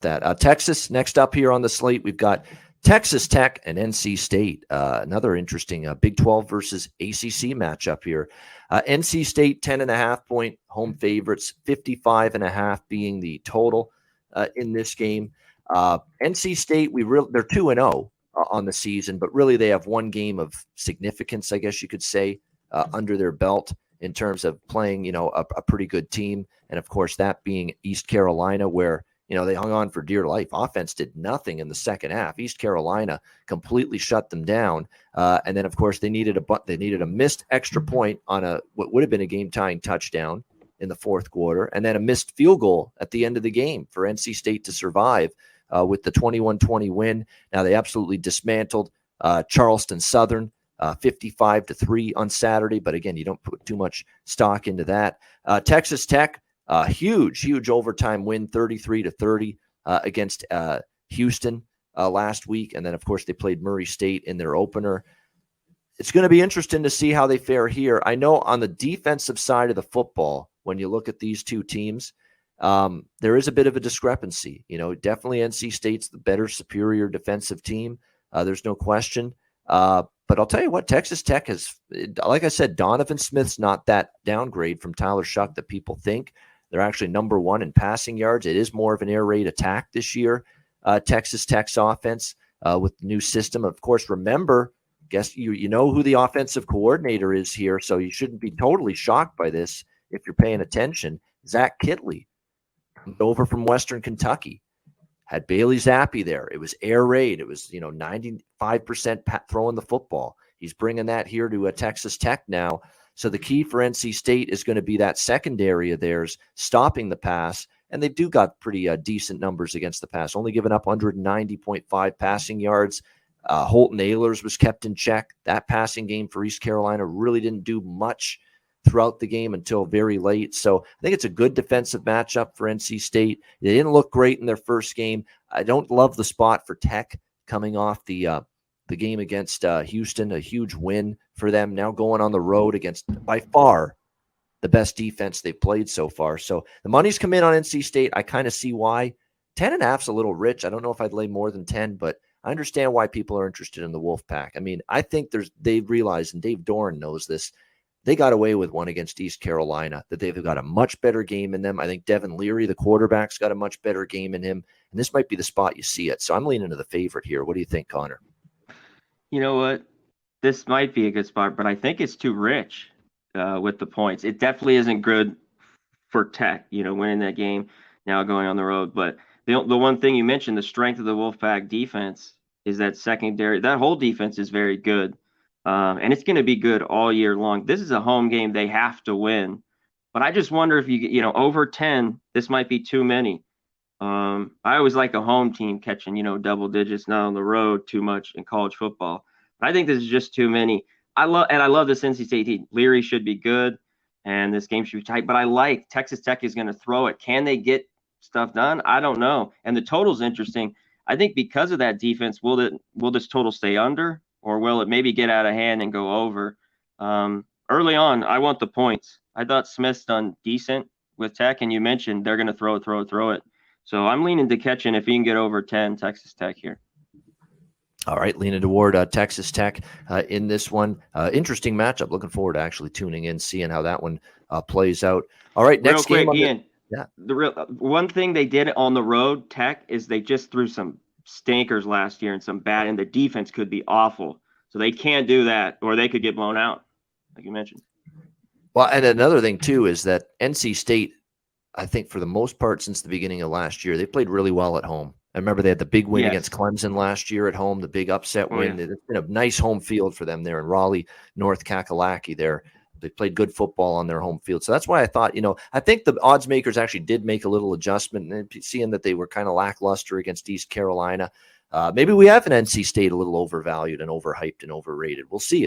that. Texas next up here on the slate. We've got Texas Tech and NC State. Another interesting Big 12 versus ACC matchup here. NC State 10.5-point home favorites, 55.5 being the total in this game. NC State, they're 2-0 on the season, but really they have one game of significance, I guess you could say, under their belt in terms of playing, a pretty good team. And of course, that being East Carolina, where they hung on for dear life. Offense did nothing in the second half. East Carolina completely shut them down. And then, of course, they needed a missed extra point on what would have been a game-tying touchdown in the fourth quarter, and then a missed field goal at the end of the game for NC State to survive with the 21-20 win. Now, they absolutely dismantled Charleston Southern 55-3 on Saturday. But again, you don't put too much stock into that. Texas Tech, huge overtime win, 33-30 against Houston last week. And then, of course, they played Murray State in their opener. It's going to be interesting to see how they fare here. I know on the defensive side of the football, when you look at these two teams, there is a bit of a discrepancy. Definitely NC State's the better, superior defensive team. There's no question. But I'll tell you what, Texas Tech has, like I said, Donovan Smith's not that downgrade from Tyler Shuck that people think. They're actually number one in passing yards. It is more of an air raid attack this year, Texas Tech's offense with the new system. Of course, remember, guess you know who the offensive coordinator is here, so you shouldn't be totally shocked by this if you're paying attention. Zach Kitley, over from Western Kentucky. Had Bailey Zappi there. It was air raid. It was, 95% throwing the football. He's bringing that here to Texas Tech now. So the key for NC State is going to be that secondary of theirs, stopping the pass. And they do got pretty decent numbers against the pass, only giving up 190.5 passing yards. Holton Ahlers was kept in check. That passing game for East Carolina really didn't do much throughout the game until very late. So I think it's a good defensive matchup for NC State. They didn't look great in their first game. I don't love the spot for Tech coming off the game against Houston, a huge win for them. Now going on the road against, by far, the best defense they've played so far. So the money's come in on NC State. I kind of see why. 10.5's a little rich. I don't know if I'd lay more than 10, but I understand why people are interested in the Wolfpack. I mean, I think they realize, and Dave Doran knows this, they got away with one against East Carolina, that they've got a much better game in them. I think Devin Leary, the quarterback's got a much better game in him, and this might be the spot you see it. So I'm leaning to the favorite here. What do you think, Connor? You know what? This might be a good spot, but I think it's too rich with the points. It definitely isn't good for Tech, winning that game, now going on the road. But the one thing you mentioned, the strength of the Wolfpack defense, is that secondary. That whole defense is very good. And it's going to be good all year long. This is a home game they have to win. But I just wonder if over 10, this might be too many. I always like a home team catching, double digits, not on the road too much in college football. But I think this is just too many. I love this NC State team. Leary should be good, and this game should be tight. But I like Texas Tech is going to throw it. Can they get stuff done? I don't know. And the total's interesting. I think because of that defense, will this total stay under? Or will it maybe get out of hand and go over? Early on, I want the points. I thought Smith's done decent with Tech, and you mentioned they're going to throw it. So I'm leaning to catching if he can get over 10, Texas Tech here. All right, leaning toward Texas Tech in this one. Interesting matchup. Looking forward to actually tuning in, seeing how that one plays out. All right, next real quick, game. Ian, the one thing they did on the road, Tech, is they just threw some stinkers last year and the defense could be awful. So they can't do that, or they could get blown out, like you mentioned. Well, and another thing too is that NC State, I think for the most part since the beginning of last year, they played really well at home. I remember they had the big win against Clemson last year at home, the big upset win. Yeah. It's been a nice home field for them there in Raleigh, North Kakalaki there. They played good football on their home field. So that's why I thought, I think the odds makers actually did make a little adjustment, and seeing that they were kind of lackluster against East Carolina. Maybe we have an NC State a little overvalued and overhyped and overrated. We'll see.